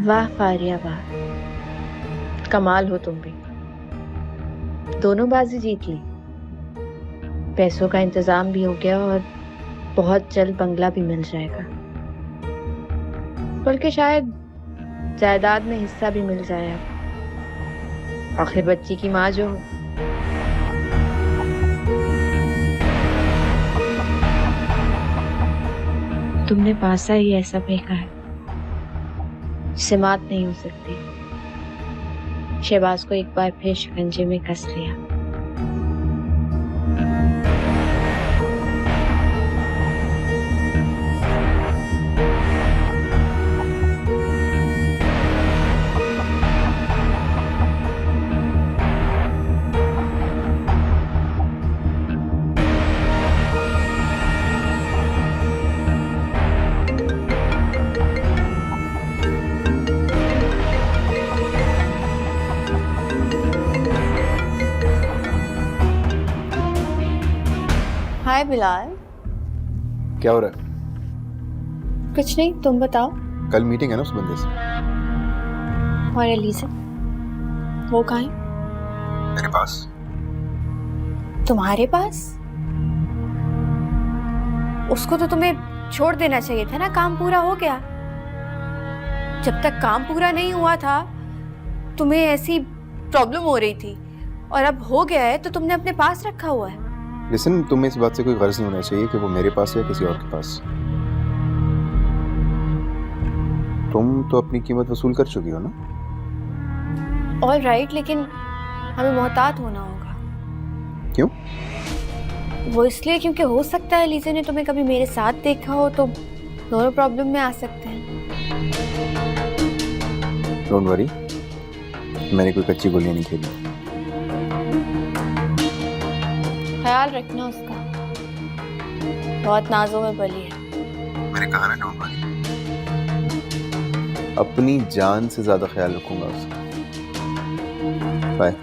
वाह फारिया वाह, कमाल हो तुम भी। दोनों बाजी जीत ली, पैसों का इंतजाम भी हो गया और बहुत जल्द बंगला भी मिल जाएगा, बल्कि शायद जायदाद में हिस्सा भी मिल जाए। अब आखिर बच्ची की माँ जो हो। तुमने पासा ही ऐसा फेंका है जिसे मात नहीं हो सकती। शहबाज को एक बार फिर शिकंजे में कस लिया। हाय बिलाल। क्या हो रहा है? कुछ नहीं, तुम बताओ। कल मीटिंग है ना उस बंदे से। और एलिसा वो कहाँ है? मेरे पास। तुम्हारे पास? उसको तो तुम्हें छोड़ देना चाहिए था ना, काम पूरा हो गया। जब तक काम पूरा नहीं हुआ था तुम्हें ऐसी प्रॉब्लम हो रही थी, और अब हो गया है तो तुमने अपने पास रखा हुआ है। लिसन, तुम्हें इस बात से कोई गर्ज नहीं होना चाहिए कि वो मेरे पास है या किसी और के पास। तुम तो अपनी कीमत वसूल कर चुकी हो ना। ऑल राइट, लेकिन हमें मोहतात होना होगा। क्यों? वो इसलिए क्योंकि हो सकता है लीजा ने तुम्हें कभी मेरे साथ देखा हो, तो दोनों प्रॉब्लम में आ सकते हैं। डोंट वरी, मैंने कोई कच्ची गोलियां नहीं खेली। ख्याल रखना उसका, बहुत नाजों में पली है। मैंने कहा ना डोंट वरी। अपनी जान से ज्यादा ख्याल रखूंगा उसका। बाय।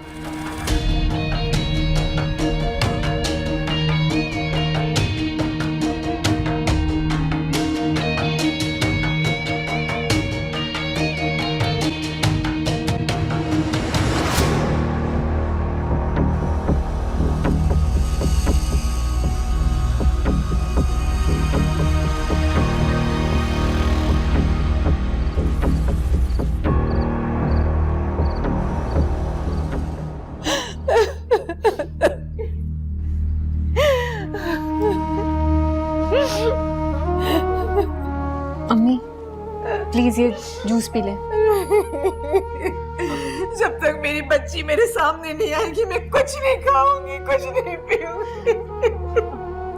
अम्मी प्लीज ये जूस पी ले। जब तक मेरी बच्ची मेरे सामने नहीं आएगी मैं कुछ नहीं खाऊंगी, कुछ नहीं पीऊंगी।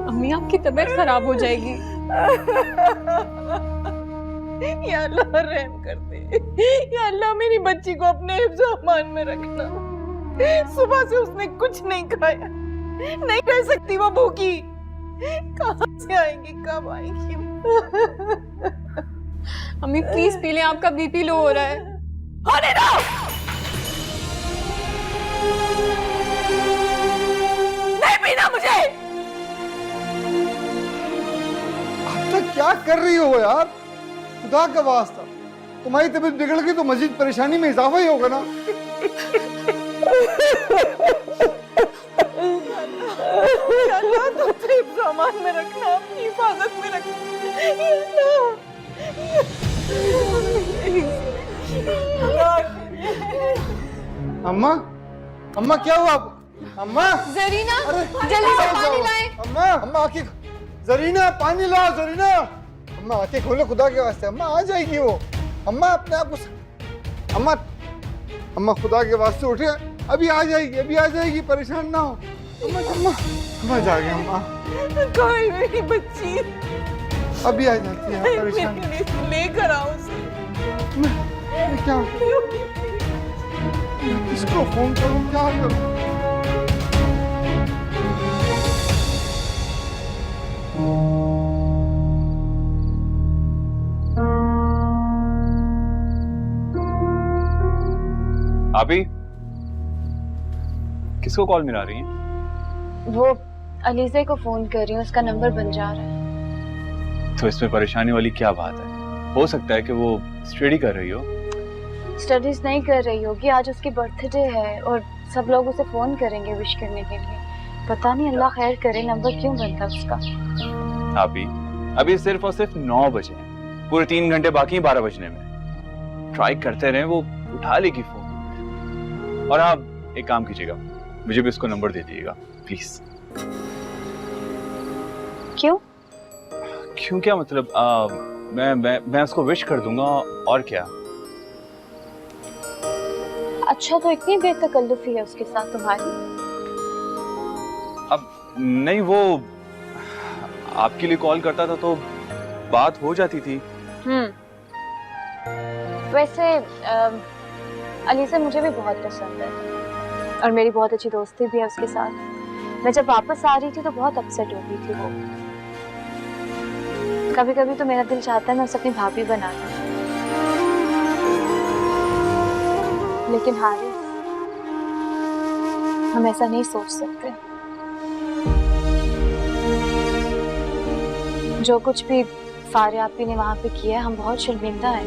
अम्मी आपकी तबीयत खराब हो जाएगी। या अल्लाह रहम कर दे। या अल्लाह मेरी बच्ची को अपने हिफ्ज़-ओ-अमान में रखना। सुबह से उसने कुछ नहीं खाया, नहीं रह सकती वो भूखी। कहाँ से आएंगी, कब आएंगी? अम्मी प्लीज पी ले, आपका बीपी लो हो रहा है। होने दो। नहीं पीना मुझे। अब तक क्या कर रही हो यार? खुदा का वास्ता, तुम्हारी तबीयत बिगड़ गई तो मजीद परेशानी में इजाफा ही होगा ना। अल्लाह तुझे सामान में रखना, अपनी हिफाजत में रखना। अम्मा, अम्मा क्या हुआ? अम्मा जरीना, अरे जल्दी से पानी लाए। अम्मा, अम्मा आके, जरीना पानी लाओ जरीना। अम्मा आके खोलो खुदा के वास्ते। अम्मा आ जाएगी वो। अम्मा अपने आप को, अम्मा अम्मा खुदा के वास्ते उठे, अभी आ जाएगी, अभी आ जाएगी, परेशान ना हो। अम्मा अम्मा अम्मा जागे अम्मा। कहाँ है मेरी बच्ची? अभी आ जाती है, परेशान। लेकर आओ उसे। मैं क्या किसको फोन करूं, क्या करूं? अभी किसको कॉल मिला रही हैं? वो अलीज़ा को फोन कर रही हूँ, उसका नंबर बन जा रहा है। तो इसमें परेशानी वाली क्या बात है? हो सकता है कि वो स्टडी कर रही हो स्टडीज नहीं कर रही होगी, आज उसकी बर्थडे है और सब लोग उसे फोन करेंगे विश करने के लिए। पता नहीं, अल्लाह खैर करे, नंबर क्यों बनता उसका। अभी अभी सिर्फ और सिर्फ 9 बजे हैं, पूरे 3 घंटे बाकी हैं 12 बजने में। ट्राई करते रहे, वो उठा लेगी फोन। और हाँ, एक काम कीजिएगा, मुझे भी उसको नंबर दे दीजिएगा प्लीज। क्यों? क्यों क्या मतलब, मैं उसको विश कर दूंगा और क्या। अच्छा, तो इतनी बेतकल्लुफी है उसके साथ तुम्हारी? अब नहीं, वो आपके लिए कॉल करता था तो बात हो जाती थी। वैसे अलीज़ा मुझे भी बहुत पसंद है और मेरी बहुत अच्छी दोस्ती भी है उसके साथ। मैं जब वापस आ रही थी तो बहुत अपसेट हो गई थी वो। कभी कभी तो मेरा दिल चाहता है मैं उसे अपनी भाभी बना लूं, लेकिन हारिस, हम ऐसा नहीं सोच सकते। जो कुछ भी फारिया आपी ने वहां पे किया है, हम बहुत शर्मिंदा हैं।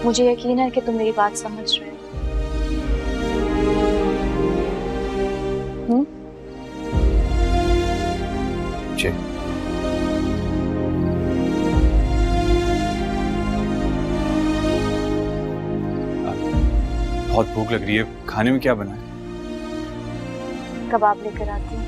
मुझे यकीन है कि तुम मेरी बात समझ रहे हो। जी। बहुत भूख लग रही है, खाने में क्या बना है? कबाब लेकर आती हूँ।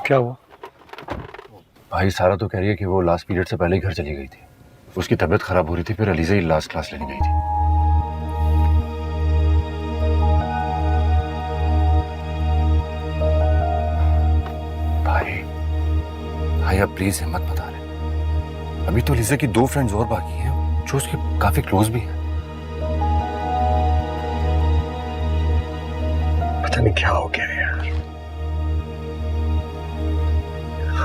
क्या हुआ? भाई सारा तो कह रही है कि वो लास्ट पीरियड से पहले ही घर चली गई थी। उसकी तबीयत खराब हो रही थी, फिर अलीज़ा ही लास्ट क्लास लेने गई थी। भाई अब प्लीज हिम्मत मत हारे। अभी तो अलीज़ा की 2 फ्रेंड्स और बाकी हैं जो उसके काफी क्लोज भी हैं। पता नहीं क्या हो गया यार।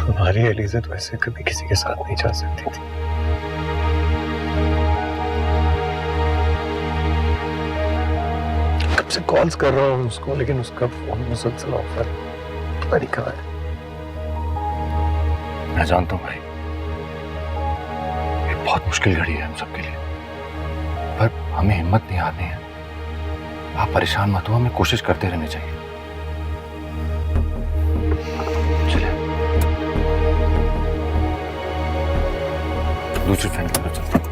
हमारी अलीज़ा तो ऐसे कभी किसी के साथ नहीं जा सकती थी। कब से कॉल्स कर रहा हूँ उसको, लेकिन उसका फोन मुसलसल ऑफ है, पता नहीं कहाँ है। मैं जानता हूँ भाई, ये बहुत मुश्किल घड़ी है हम सबके लिए, पर हमें हिम्मत नहीं हारनी है। आप परेशान मत हो, हमें कोशिश करते रहनी चाहिए। चलिए दूसरी फ्रेंड के अंदर चलते हैं।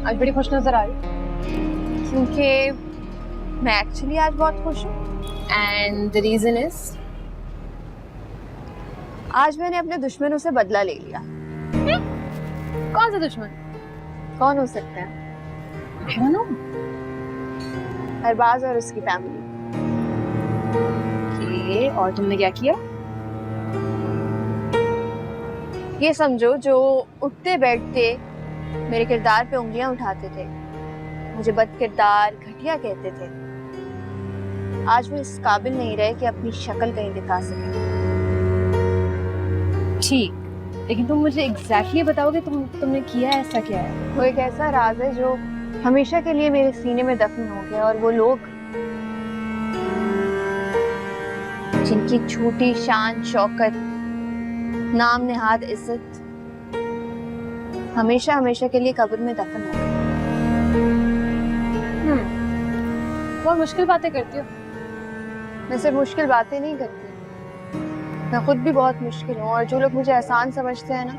आज बड़ी खुश नजर आ रही। क्योंकि मैं एक्चुअली आज बहुत खुश हूँ। And the reason is? आज मैंने अपने दुश्मनों से बदला ले लिया। कौन सा दुश्मन? कौन हो सकते हैं? I don't know. अरबाज और उसकी फैमिली। Okay, और तुमने क्या किया? ये समझो जो उठते बैठते मेरे किरदार पे उंगलियां उठाते थे, मुझे बद किरदार घटिया कहते थे, आज वो इस काबिल नहीं रहे कि अपनी शक्ल कहीं दिखा सके। ठीक, लेकिन तुम मुझे एग्जैक्टली बताओगे तुमने किया ऐसा क्या है? वो एक ऐसा राज है जो हमेशा के लिए मेरे सीने में दफन हो गया, और वो लोग जिनकी छोटी शान शौकत, नाम नेहाद इज्जत हमेशा हमेशा के लिए कब्र में दफन हो गए। बहुत मुश्किल बातें करती हो। मैं सिर्फ मुश्किल बातें नहीं करती, मैं खुद भी बहुत मुश्किल हूँ, और जो लोग मुझे आसान समझते हैं ना,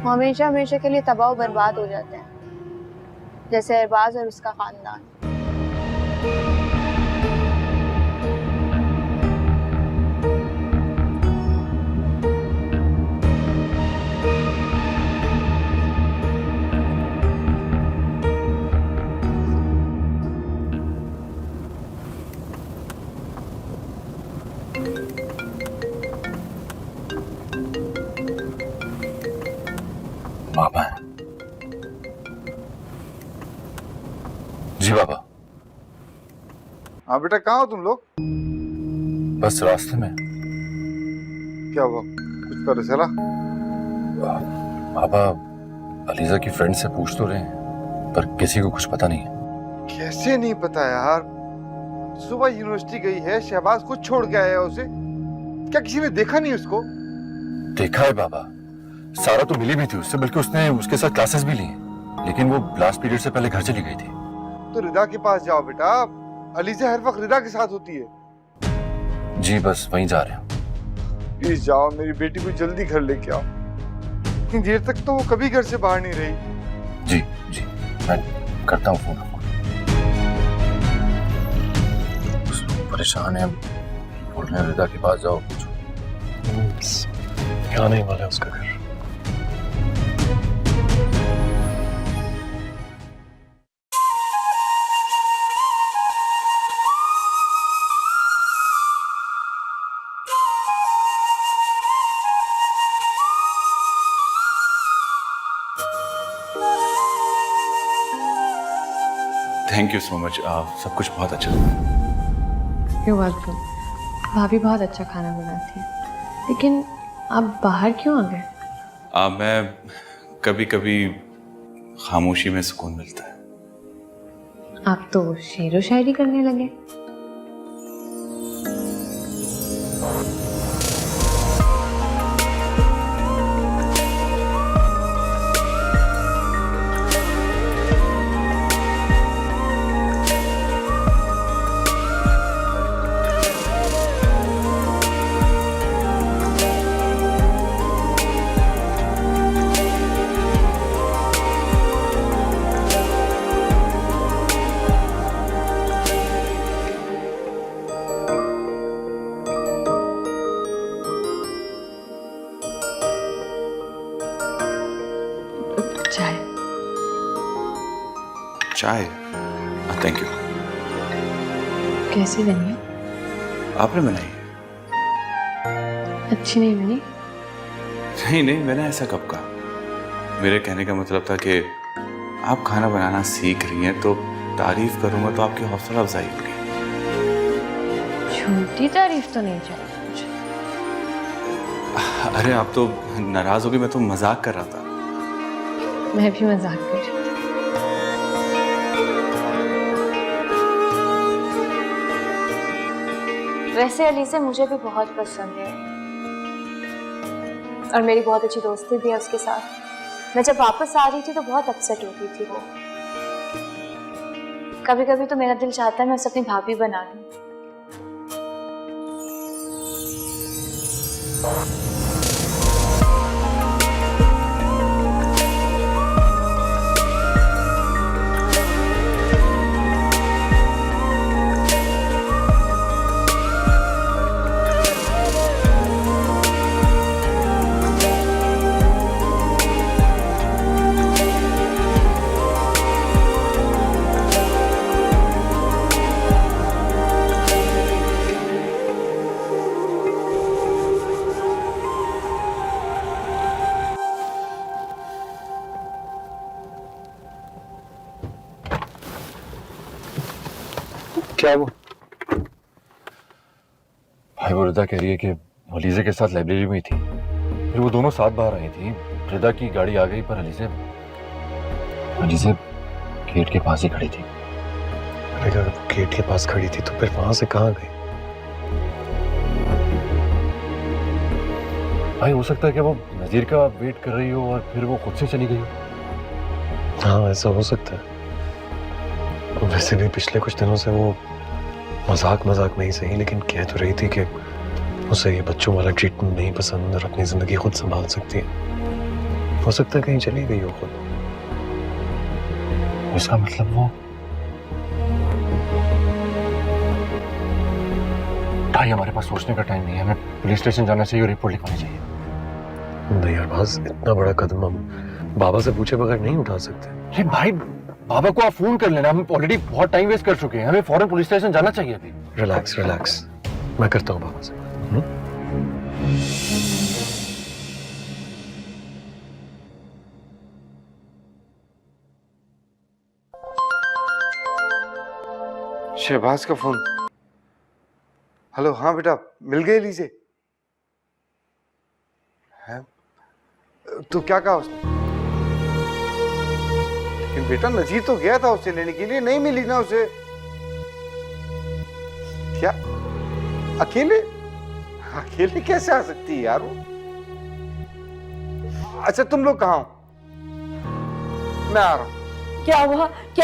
वो हमेशा हमेशा के लिए तबाह और बर्बाद हो जाते हैं, जैसे अरबाज और उसका खानदान। बाबा है। जी बाबा। हाँ बेटा, कहाँ हो तुम लोग? बस रास्ते में। क्या हुआ, कुछ पता चला? बाबा अलीजा की फ्रेंड से पूछ तो रहे हैं, पर किसी को कुछ पता नहीं है। कैसे नहीं पता यार? सुबह यूनिवर्सिटी गई है, शहबाज खुद छोड़ के आया उसे। क्या किसी ने देखा नहीं उसको? देखा है बाबा, सारा तो मिली भी थी उससे, बल्कि उसने उसके साथ क्लासेस भी ली हैं, लेकिन वो लास्ट पीरियड से पहले घर चली गई थी। तो रिदा के पास जाओ बेटा, अलीजा हर वक्त रिदा के साथ होती है। जी बस वहीं जा रहे हैं। प्लीज जाओ, मेरी बेटी को जल्दी घर लेके आओ। इतनी देर तक तो वो कभी घर से बाहर नहीं रही। जी जी, मैं करता हूँ फोन आपको। परेशान है, बोल रहे हैं रिदा के पास जाओ। क्या नहीं वाला है उसका घर। थैंक यू सो मच, सब कुछ बहुत अच्छा। You're welcome. भाभी बहुत अच्छा खाना बनाती है, लेकिन आप बाहर क्यों आ गए? मैं कभी कभी खामोशी में सुकून मिलता है। आप तो शेरो शायरी करने लगे। चाय। चाय? Thank you. कैसी बनी है? आपने बनाई? अच्छी नहीं बनी? नहीं नहीं, मैंने ऐसा कब कहा? मेरे कहने का मतलब था कि आप खाना बनाना सीख रही हैं तो तारीफ करूंगा तो आपकी हौसला अफजाई होगी। छोटी तारीफ तो नहीं चाहिए मुझे। अरे आप तो नाराज होगी, मैं तो मजाक कर रहा था। मैं भी मजाक कर रही हूँ। वैसे अलीज़ा मुझे भी बहुत पसंद है, और मेरी बहुत अच्छी दोस्ती भी है उसके साथ। मैं जब वापस आ रही थी तो बहुत अपसेट हो गई थी वो। कभी कभी तो मेरा दिल चाहता है मैं उसे अपनी भाभी बना लूं। क्या वो? भाई वो रिदा कह रही है कि वो अलीज़े के साथ लाइब्रेरी में ही थी, फिर वो दोनों साथ बाहर आई थी। रिदा की गाड़ी आ गई पर अलीज़े गेट के पास ही खड़ी थी। अगर वो गेट के पास खड़ी थी तो फिर वहां से कहाँ गई? भाई हो सकता है कि वो नज़ीर का वेट कर रही हो और फिर वो खुद से चली गई हो। हाँ, ऐसा हो सकता है। वैसे भी पिछले कुछ दिनों से वो मजाक में ही सही, लेकिन कह तो रही थी कि उसे ये बच्चों वाला ट्रीटमेंट नहीं पसंद और अपनी जिंदगी खुद संभाल सकती है। हो सकता है कहीं चली गई हो खुद। इसका मतलब वो भाई हमारे पास सोचने का टाइम नहीं है, हमें पुलिस स्टेशन जाना चाहिए और रिपोर्ट लिखवानी चाहिए। नहीं अरबाज, इतना बड़ा कदम हम बाबा से पूछे बगैर नहीं उठा सकते। अरे भाई बाबा को आप फोन कर लेना, हम ऑलरेडी बहुत टाइम वेस्ट कर चुके हैं, हमें फौरन पुलिस स्टेशन जाना चाहिए अभी। रिलैक्स, मैं करता हूँ बाबा से। शहबाज का फोन। हेलो, हाँ बेटा, मिल गए लीजिए। है तो क्या कहा उसने? लेकिन बेटा नजीर तो गया था उसे लेने के लिए, नहीं मिली ना उसे। क्या अकेले अकेले कैसे आ सकती है यार वो? अच्छा तुम लोग कहाँ हो? मैं आ रहा हूँ। क्या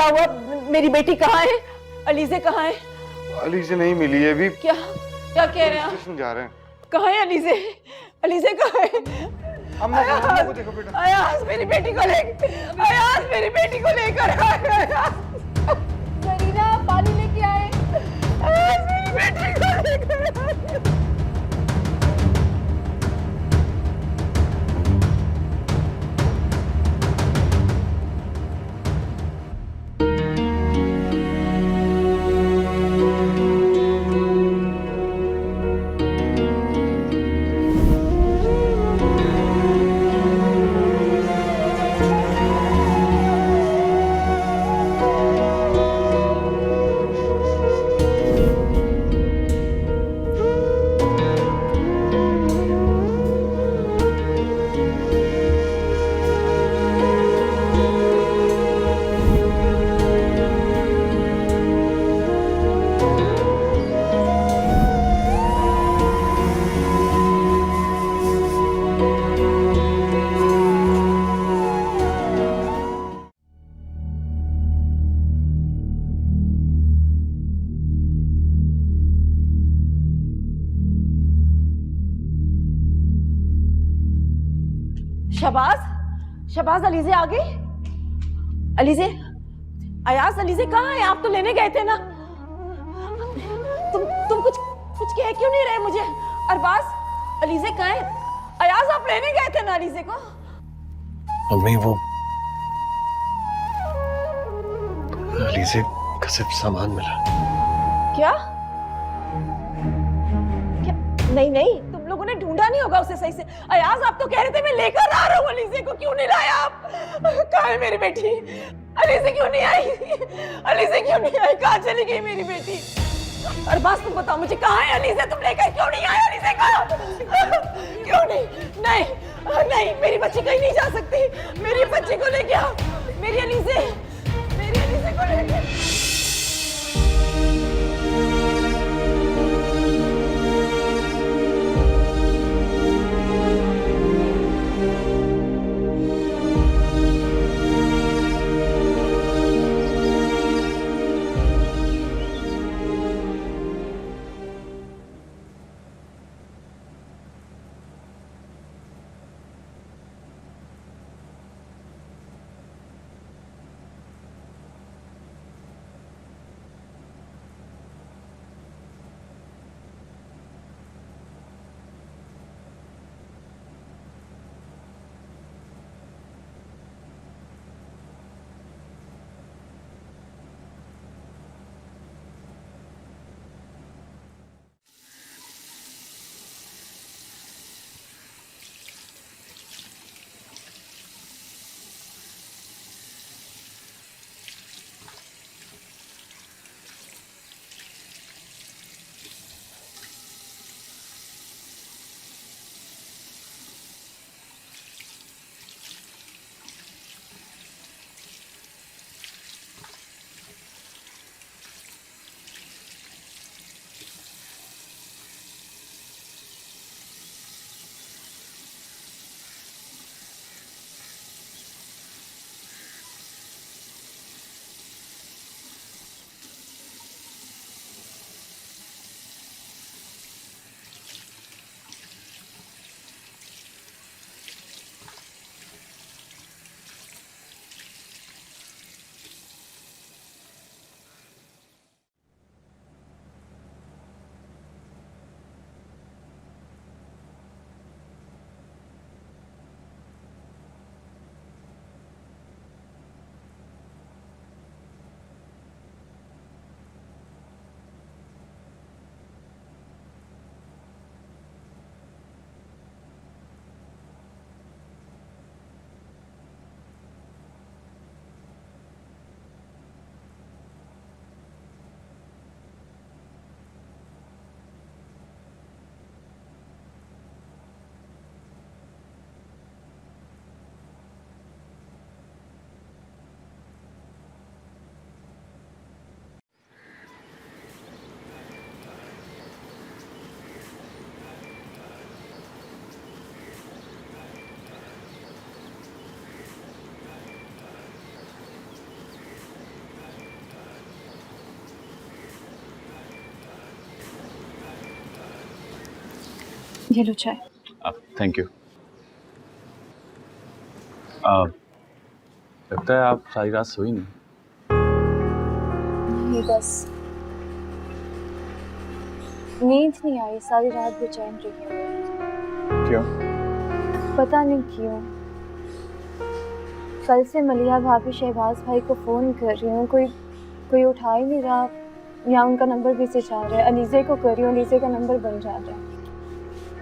हुआ? मेरी बेटी कहाँ है? अलीज़े कहाँ है? अलीज़े नहीं मिली है अभी। क्या कह रहे हैं आप? स्टेशन जा रहे हैं। कहाँ है अलीज़े? अलीज़े कहाँ है? अम्मा को देखो बेटा। अयाज मेरी बेटी को अयाज मेरी बेटी को लेकर जरीना पानी लेके आए। अयाज मेरी बेटी को लेकर शहबाज अलीज़े आ गई? अलीज़े, अयाज अलीज़े कहाँ है? आप तो लेने गए थे ना। तुम कुछ कह क्यों नहीं रहे मुझे? अरबाज, अलीज़े कहाँ है? अयाज आप लेने गए थे ना अलीज़े को? मम्मी वो अलीज़े का सिर्फ सामान मिला। क्या? नहीं, तुम लोगों ने ढूंढा नहीं होगा उसे सही से। अयाज आप तो कह रहे थे मैं लेकर आ रहा हूँ अलीज़े को, क्यों नहीं लाया आप? कहाँ है मेरी बेटी? अलीज़े क्यों नहीं आई? अलीज़े क्यों नहीं आई? कहाँ चली गई मेरी बेटी? अरबाज तुम बताओ मुझे, कहाँ है अलीज़े? तुम लेकर क्यों नहीं आए अलीज़े को? क्यों नहीं, मेरी बच्ची कहीं नहीं जा सकती। मेरी बच्ची को लेके आओ, मेरी अलीज़े को लेके। ये लो चाय। Thank you. लगता है आप सारी रात सोई नहीं। नहीं, बस नींद नहीं आई, सारी रात बेचैन रही। क्यों? पता नहीं क्यों। कल से मलिया भाभी शहबाज भाई को फोन कर रही हूँ, कोई उठा ही नहीं रहा, या उनका नंबर भी से जा रहा है। अलीजे को कर रही हूँ, अलीजे का नंबर बन जा रहा है।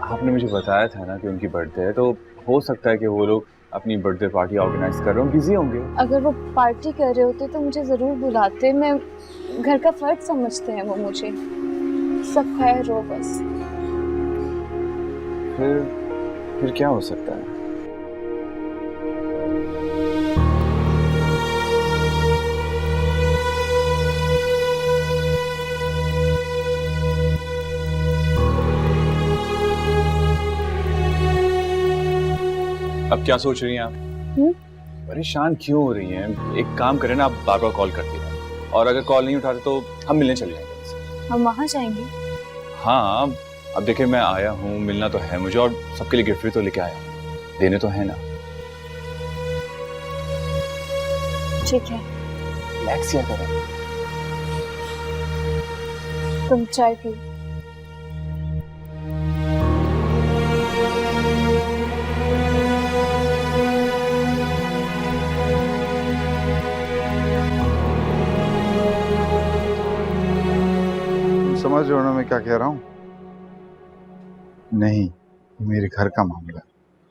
आपने मुझे बताया था ना कि उनकी बर्थडे है, तो हो सकता है कि वो लोग अपनी बर्थडे पार्टी ऑर्गेनाइज कर रहे हो, बिजी होंगे। अगर वो पार्टी कर रहे होते तो मुझे ज़रूर बुलाते, मैं घर का फर्ज समझते हैं वो मुझे। सब खैर हो बस। फिर क्या हो सकता है? अब क्या सोच रही हैं आप? परेशान क्यों हो रही हैं? एक काम करें ना, आप बार बार कॉल करती रहें, और अगर कॉल नहीं उठाते तो हम मिलने चले जाएंगे। हम वहाँ जाएंगे? हाँ, अब देखिए मैं आया हूँ, मिलना तो है मुझे, और सबके लिए गिफ्ट भी तो लेके आया हूँ, देने तो है ना। ठीक है, रिलैक्स किया करें। तुम चाय पी। समझ रहे हो ना मैं क्या कह रहा हूँ? नहीं, मेरे घर का मामला,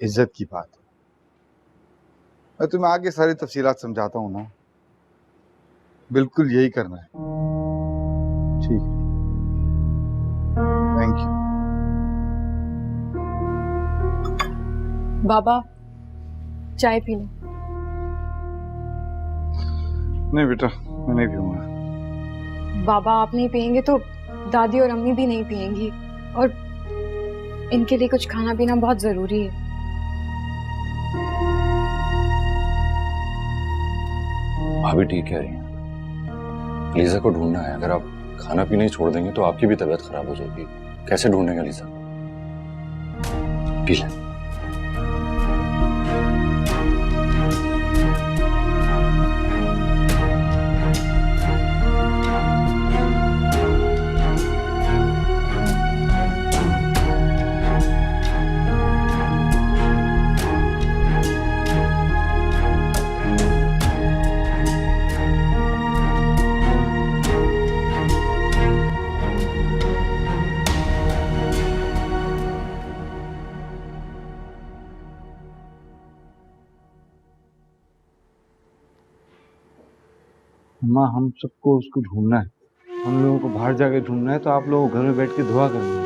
इज्जत की बात है। मैं तुम्हें आगे सारी तफसीलात समझाता हूँ ना, बिल्कुल यही करना है। ठीक, थैंक यू। बाबा चाय पी लो। नहीं बेटा, मैं नहीं पीऊंगा। बाबा आप नहीं पियेंगे तो दादी और अम्मी भी नहीं पियेंगी, और इनके लिए कुछ खाना पीना बहुत जरूरी है। भाभी ठीक कह रही हैं। लीजा को ढूंढना है। अगर आप खाना पीना ही छोड़ देंगे तो आपकी भी तबीयत खराब हो जाएगी। कैसे ढूंढेंगे लीजा? पी लें। अम्मा, हम सबको उसको ढूंढना है। हम लोगों को बाहर जाके ढूंढना है, तो आप लोगों को घर में बैठ के दुआ करनी है।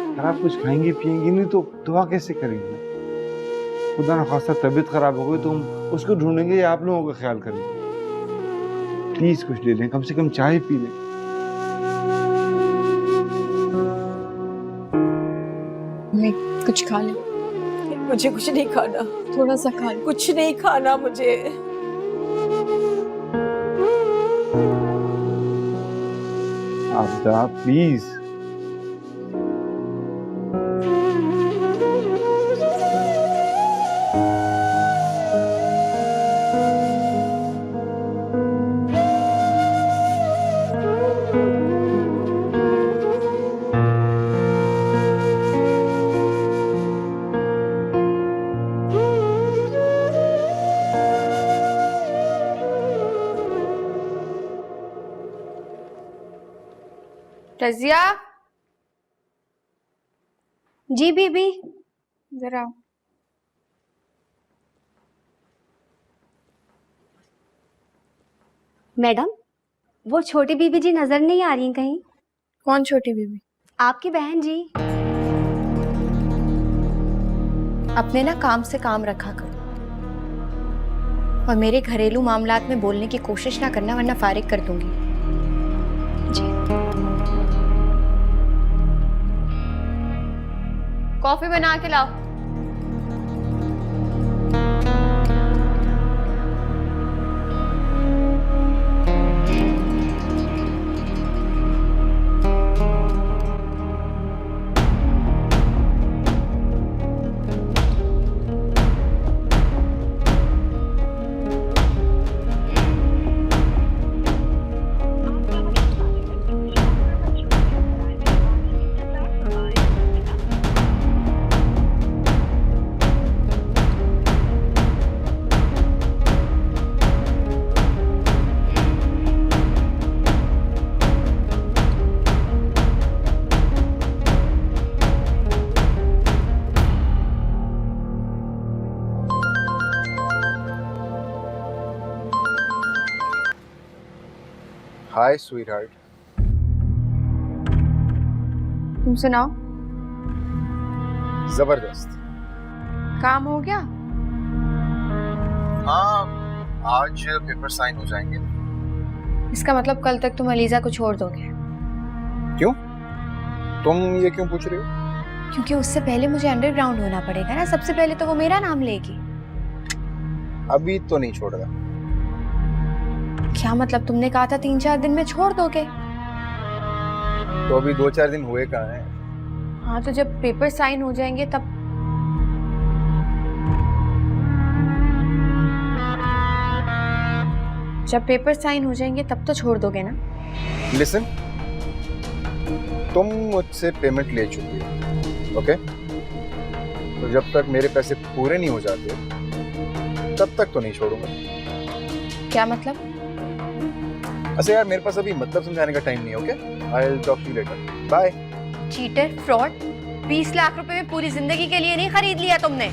अगर आप कुछ खाएंगे पिएंगे नहीं तो दुआ कैसे करेंगे? खुदा न खासा तबीयत खराब हो गई तो हम उसको ढूंढेंगे या आप लोगों का ख्याल करेंगे? प्लीज कुछ ले लें, कम से कम चाय पी लें। मैं कुछ खा लें? मुझे कुछ नहीं खाना, थोड़ा सा खा लें। कुछ नहीं खाना मुझे। आप प्लीज। रजिया। जी बीबी, जरा। मैडम, वो छोटी बीबी जी नजर नहीं आ रही कहीं? कौन छोटी बीबी? आपकी बहन जी। अपने ना काम से काम रखा करो, और मेरे घरेलू मामलात में बोलने की कोशिश ना करना, वरना फारिग कर दूंगी। जी। कॉफी बना के लाओ। हाय स्वीटहार्ट। तुम सुनाओ, जबरदस्त। काम हो गया? हाँ, आज पेपर साइन हो जाएंगे। इसका मतलब कल तक तुम अलीजा को छोड़ दोगे? क्यों? तुम ये क्यों पूछ रही हो? क्योंकि उससे पहले मुझे अंडरग्राउंड होना पड़ेगा ना। सबसे पहले तो वो मेरा नाम लेगी। अभी तो नहीं छोड़ रहा। क्या मतलब? तुमने कहा था 3-4 दिन में छोड़ दोगे। तो अभी 2-4 दिन हुए कहाँ हैं? हाँ, तो जब पेपर साइन हो जाएंगे तब। जब पेपर साइन हो जाएंगे तब तो छोड़ दोगे ना? लिसन, तुम मुझसे पेमेंट ले चुकी हो, ओके? तो जब तक मेरे पैसे पूरे नहीं हो जाते तब तक तो नहीं छोड़ूंगा। क्या मतलब? अच्छा यार, मेरे पास अभी मतलब समझाने का टाइम नहीं है, okay? I will talk to you later. Bye. Cheater, fraud. 20 lakh रुपए में पूरी जिंदगी के लिए नहीं खरीद लिया तुमने।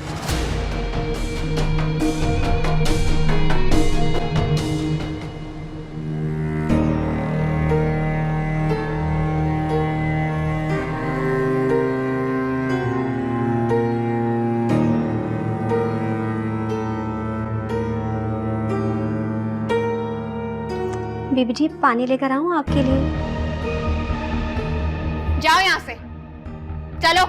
बीबी जी पानी लेकर आऊं आपके लिए? जाओ यहाँ से, चलो।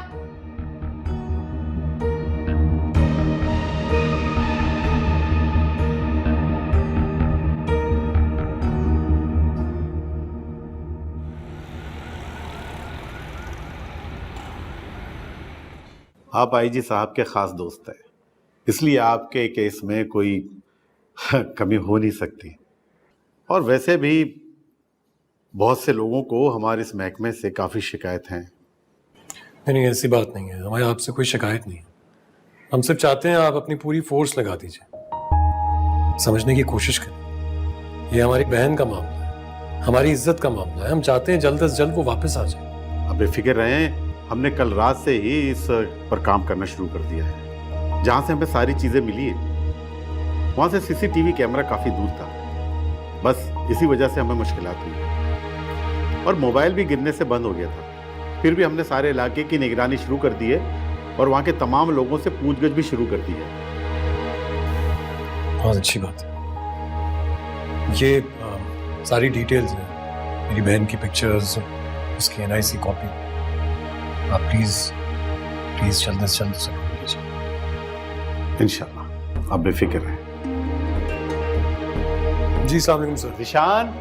आप आईजी साहब के खास दोस्त हैं, इसलिए आपके केस में कोई कमी हो नहीं सकती। और वैसे भी बहुत से लोगों को हमारे इस महकमे से काफ़ी शिकायत हैं। नहीं, ऐसी बात नहीं है। हमारे आपसे कोई शिकायत नहीं है। हम सिर्फ चाहते हैं आप अपनी पूरी फोर्स लगा दीजिए, समझने की कोशिश करें। ये हमारी बहन का मामला है, हमारी इज्जत का मामला है। हम चाहते हैं जल्द से जल्द वो वापस आ जाए। अब बेफिक्र रहें, हमने कल रात से ही इस पर काम करना शुरू कर दिया है। जहाँ से हमें सारी चीज़ें मिली है वहाँ से सीसीटीवी कैमरा काफ़ी दूर था, बस इसी वजह से हमें मुश्किलात हुई। और मोबाइल भी गिरने से बंद हो गया था। फिर भी हमने सारे इलाके की निगरानी शुरू कर दी है और वहाँ के तमाम लोगों से पूछगछ भी शुरू कर दी है। बहुत अच्छी बात है। ये सारी डिटेल्स हैं, मेरी बहन की पिक्चर्स, उसकी NIC कॉपी। आप प्लीज जल्द से जल्द उसे ढूंढ लीजिए। इंशाल्लाह, आप बेफिक्र रहें। जी अस्सलाम वालेकुम सर। निशान,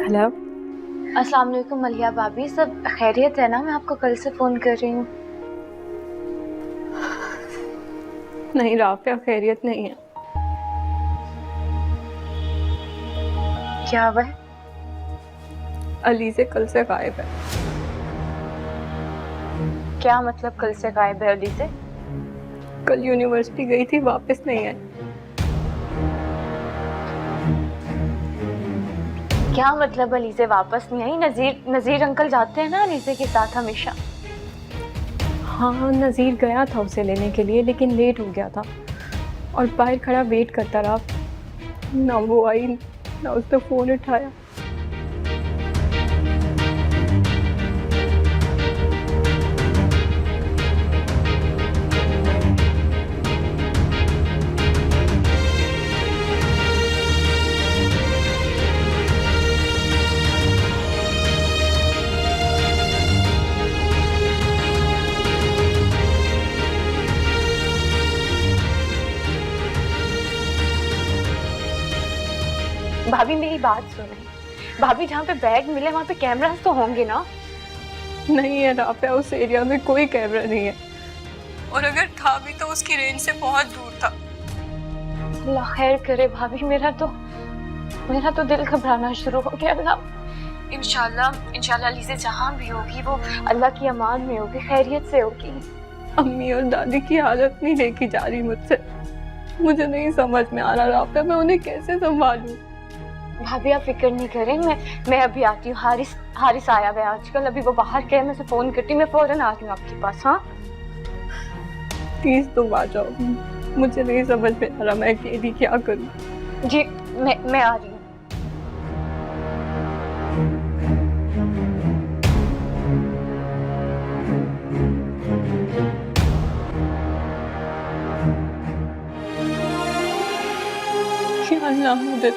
हेलो, अस्सलाम वालेकुम मलिया भाभी। सब खैरियत है ना? मैं आपको कल से फ़ोन कर रही हूँ। नहीं राफिया, खैरियत नहीं है। क्या हुआ है? अलीज़े कल से गायब है। क्या मतलब कल से गायब है अलीज़े? कल यूनिवर्सिटी गई थी, वापस नहीं आई। क्या मतलब अलीज़े वापस नहीं आई? नज़ीर अंकल जाते हैं ना अलीज़े के साथ हमेशा। हाँ, नज़ीर गया था उसे लेने के लिए, लेकिन लेट हो गया था और बाहर खड़ा वेट करता रहा। ना वो आई ना उसने फ़ोन उठाया। भाभी मेरी बात सुने, भाभी जहाँ पे बैग मिले वहाँ पे कैमरास तो होंगे ना? नहीं है राफिया, उस एरिया में कोई कैमरा नहीं है, और अगर था भी तो उसकी रेंज से बहुत दूर था। अल्लाह खैर करे भाभी, मेरा तो दिल घबराना शुरू हो गया। अल्लाह इंशाल्लाह अलीज़े जहाँ भी होगी वो अल्लाह की अमान में होगी, खैरियत से होगी। अम्मी और दादी की हालत नहीं देखी जा रही मुझसे। मुझे नहीं समझ में आ रहा राफिया, मैं उन्हें कैसे संभालूं। भाभी आप फिक्र नहीं करें, मैं अभी आती हूँ। हारिस आया हुआ है आजकल, अभी वो बाहर गए, मैं उसे फोन करती हूँ, मैं फौरन आती हूँ आपके पास। हाँ प्लीज तुम आ जाओ, मुझे नहीं समझ में आ रहा मैं अकेली क्या करूँ। जी मैं आ रही हूँ। अल्लाह मदद